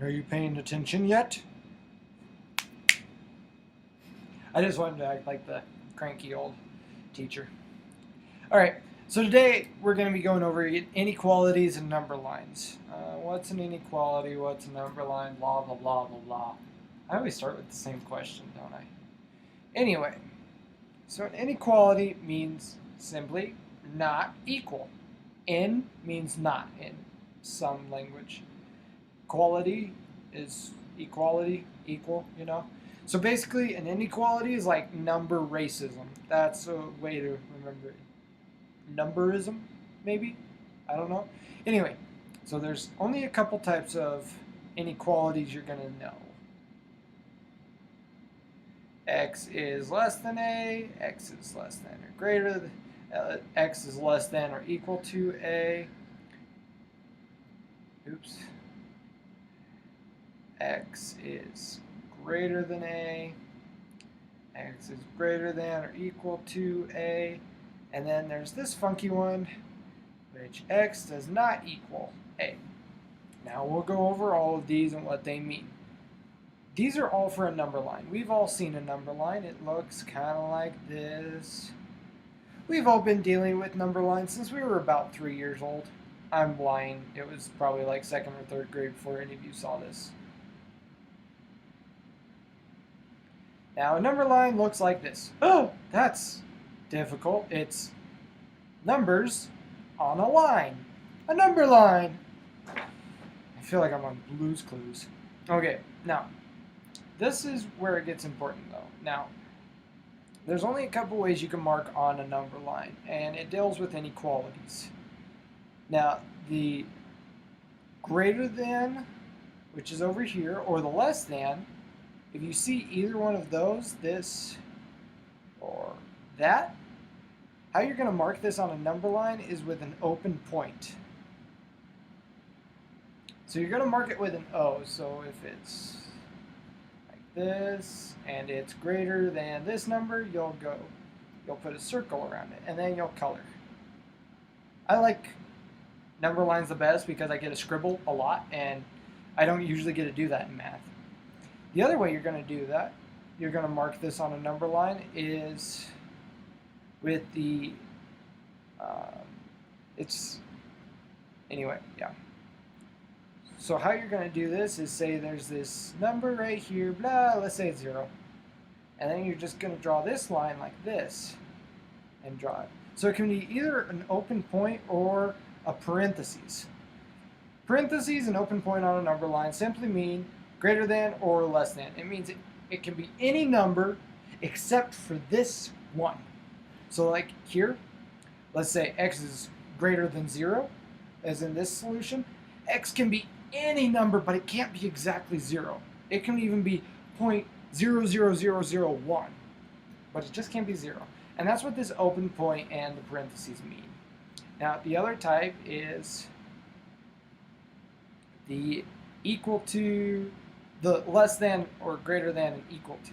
Are you paying attention yet? I just wanted to act like the cranky old teacher. All right, so today we're going to be going over inequalities and number lines. What's an inequality? What's a number line? Blah, blah, blah, blah, blah. I always start with the same question, don't I? Anyway, so an inequality means simply not equal. In means not in some language. Quality is equality, equal, you know? So basically, an inequality is like number racism. That's a way to remember it. Numberism, maybe? I don't know. Anyway, so there's only a couple types of inequalities you're going to know. X is less than A, X is less than or greater than, X is less than or equal to A. Oops. X is greater than A, X is greater than or equal to A, and then there's this funky one, which X does not equal A. Now we'll go over all of these and what they mean. These are all for a number line. We've all seen a number line. It looks kind of like this. We've all been dealing with number lines since we were about 3 years old. I'm lying. It was probably like 2nd or 3rd grade before any of you saw this. Now a number line looks like this. Oh, that's difficult. It's numbers on a line. A number line. I feel like I'm on Blue's Clues. Okay, now this is where it gets important though. Now, there's only a couple ways you can mark on a number line, and it deals with inequalities. Now, the greater than, which is over here, or the less than, if you see either one of those, this or that, how you're going to mark this on a number line is with an open point. So you're going to mark it with an O, so if it's this and it's greater than this number, you'll put a circle around it and then you'll color. I like number lines the best because I get to scribble a lot and I don't usually get to do that in math. The other way you're going to do that, you're going to mark this on a number line, is with the anyway, yeah. So how you're going to do this is say there's this number right here, blah, let's say it's 0. And then you're just going to draw this line like this and draw it. So it can be either an open point or a parentheses. Parentheses and open point on a number line simply mean greater than or less than. It means it can be any number except for this one. So like here, let's say x is greater than 0, as in this solution. X can be any number, but it can't be exactly 0. It can even be 0.00001, but it just can't be 0. And that's what this open point and the parentheses mean. Now, the other type is the equal to, the less than or greater than and equal to.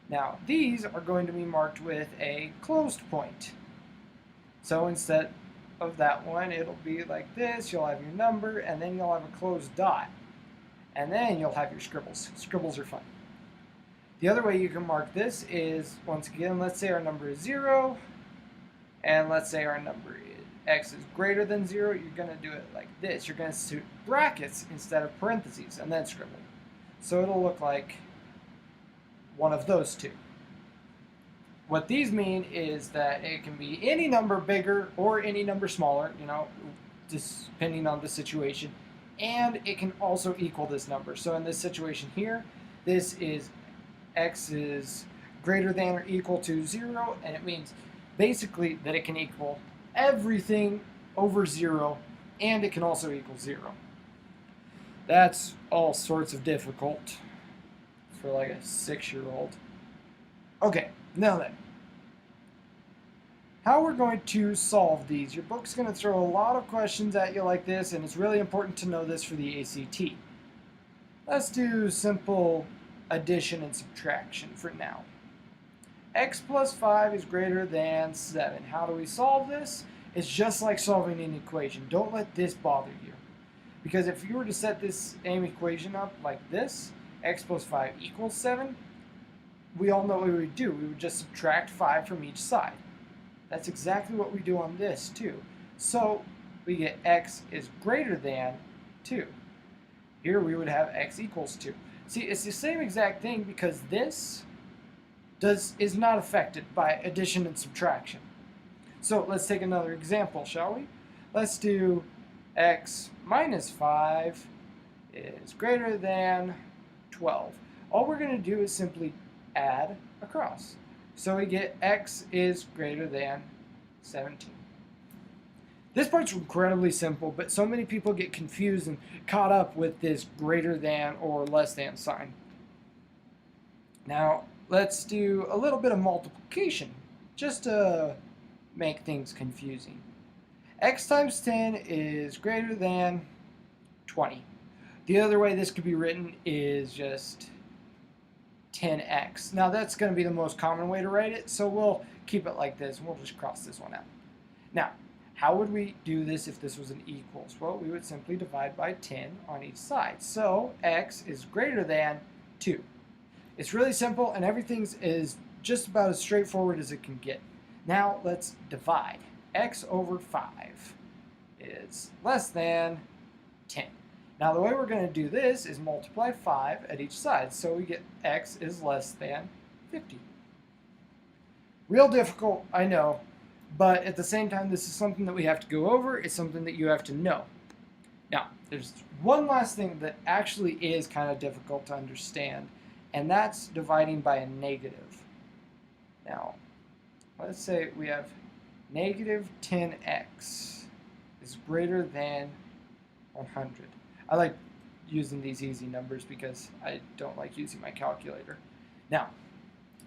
Now, these are going to be marked with a closed point. So instead of that one, it'll be like this. You'll have your number, and then you'll have a closed dot. And then you'll have your scribbles. Scribbles are fun. The other way you can mark this is, once again, let's say our number is 0, and let's say our number is x is greater than 0. You're going to do it like this. You're going to do brackets instead of parentheses, and then scribble. So it'll look like one of those two. What these mean is that it can be any number bigger or any number smaller, you know, depending on the situation, and it can also equal this number. So in this situation here, this is x is greater than or equal to 0, and it means basically that it can equal everything over 0, and it can also equal 0. That's all sorts of difficult for like a 6-year-old. Okay, now then, how we're going to solve these. Your book's going to throw a lot of questions at you like this, and it's really important to know this for the ACT. Let's do simple addition and subtraction for now. X plus 5 is greater than 7. How do we solve this? It's just like solving an equation. Don't let this bother you, Because if you were to set this same equation up like this, x plus 5 equals 7, we all know what we would do. We would just subtract 5 from each side. That's exactly what we do on this too. So we get x is greater than 2. Here we would have x equals 2. See, it's the same exact thing because this is not affected by addition and subtraction. So let's take another example, shall we? Let's do x minus 5 is greater than 12. All we're going to do is simply add across. So we get x is greater than 17. This part's incredibly simple, but so many people get confused and caught up with this greater than or less than sign. Now, let's do a little bit of multiplication, just to make things confusing. X times 10 is greater than 20. The other way this could be written is just 10x. Now that's going to be the most common way to write it, so we'll keep it like this, and we'll just cross this one out. Now, how would we do this if this was an equals? Well, we would simply divide by 10 on each side. So x is greater than 2. It's really simple, and everything is just about as straightforward as it can get. Now let's divide. X over 5 is less than 10. Now the way we're going to do this is multiply 5 at each side, so we get x is less than 50. Real difficult, I know, but at the same time this is something that we have to go over. It's something that you have to know. Now, there's one last thing that actually is kind of difficult to understand, and that's dividing by a negative. Now, let's say we have negative 10x is greater than 100. I like using these easy numbers because I don't like using my calculator. Now,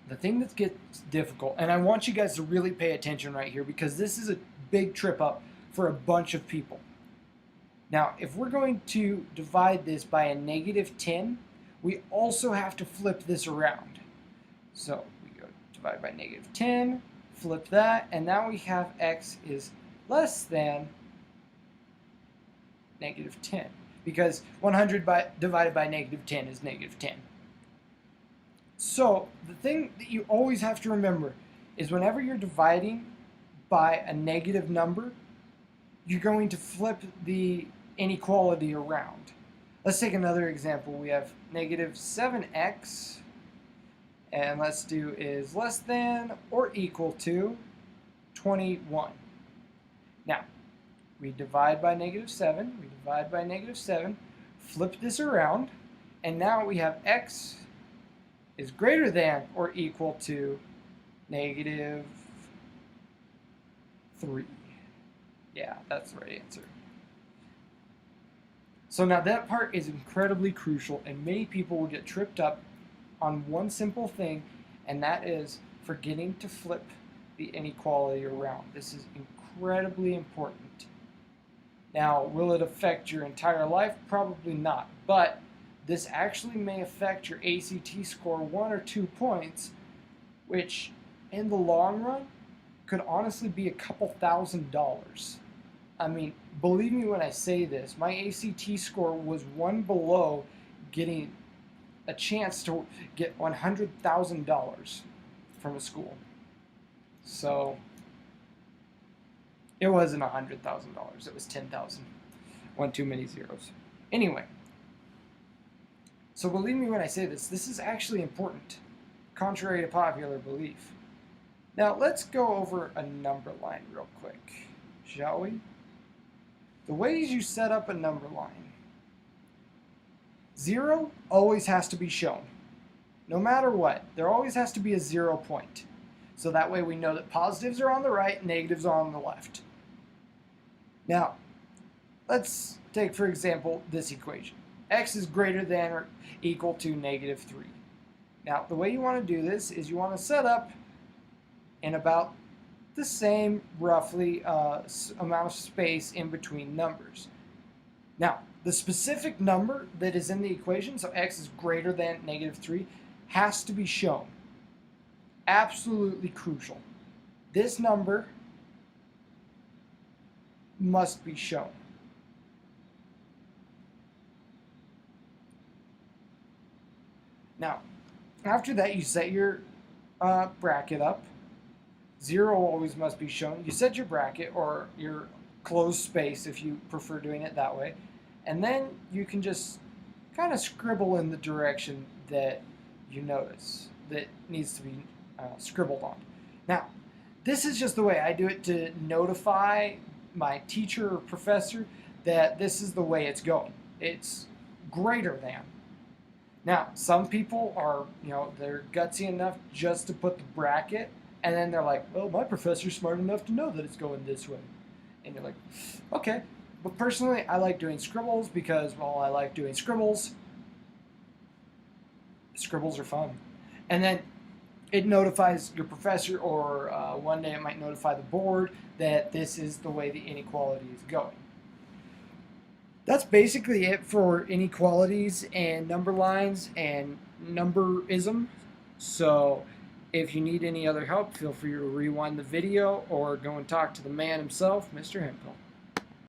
the thing that gets difficult, and I want you guys to really pay attention right here because this is a big trip up for a bunch of people. Now, if we're going to divide this by a negative 10, we also have to flip this around. So we go divide by negative 10, flip that, and now we have x is less than negative 10. Because 100 divided by negative 10 is negative 10. So the thing that you always have to remember is whenever you're dividing by a negative number, you're going to flip the inequality around. Let's take another example. We have negative 7x, and let's do is less than or equal to 21. Now, we divide by negative 7, we divide by negative 7, flip this around, and now we have x is greater than or equal to negative 3. Yeah, that's the right answer. So now that part is incredibly crucial, and many people will get tripped up on one simple thing, and that is forgetting to flip the inequality around. This is incredibly important. Now, will it affect your entire life? Probably not, but this actually may affect your ACT score 1 or 2 points, which in the long run could honestly be a couple $1,000s. I mean, believe me when I say this, my ACT score was one below getting a chance to get $100,000 from a school. So it wasn't $100,000, it was $10,000. One too many zeros. Anyway, so believe me when I say this, this is actually important, contrary to popular belief. Now let's go over a number line real quick, shall we? The ways you set up a number line. 0 always has to be shown. No matter what, there always has to be a 0 point. So that way we know that positives are on the right, negatives are on the left. Now, let's take, for example, this equation. X is greater than or equal to negative 3. Now, the way you want to do this is you want to set up in about the same, roughly, amount of space in between numbers. Now, the specific number that is in the equation, so x is greater than negative 3, has to be shown. Absolutely crucial. This number must be shown. Now, after that, you set your bracket up. 0 always must be shown. You set your bracket or your closed space if you prefer doing it that way. And then you can just kind of scribble in the direction that you notice that needs to be scribbled on. Now, this is just the way I do it to notify my teacher or professor that this is the way it's going. It's greater than. Now, some people are, they're gutsy enough just to put the bracket, and then they're like, well, my professor's smart enough to know that it's going this way. And you're like, okay. But personally, I like doing scribbles because, well, I like doing scribbles. Scribbles are fun. And then it notifies your professor, or one day it might notify the board that this is the way the inequality is going. That's basically it for inequalities and number lines and numberism. So if you need any other help, feel free to rewind the video or go and talk to the man himself, Mr. Hempel.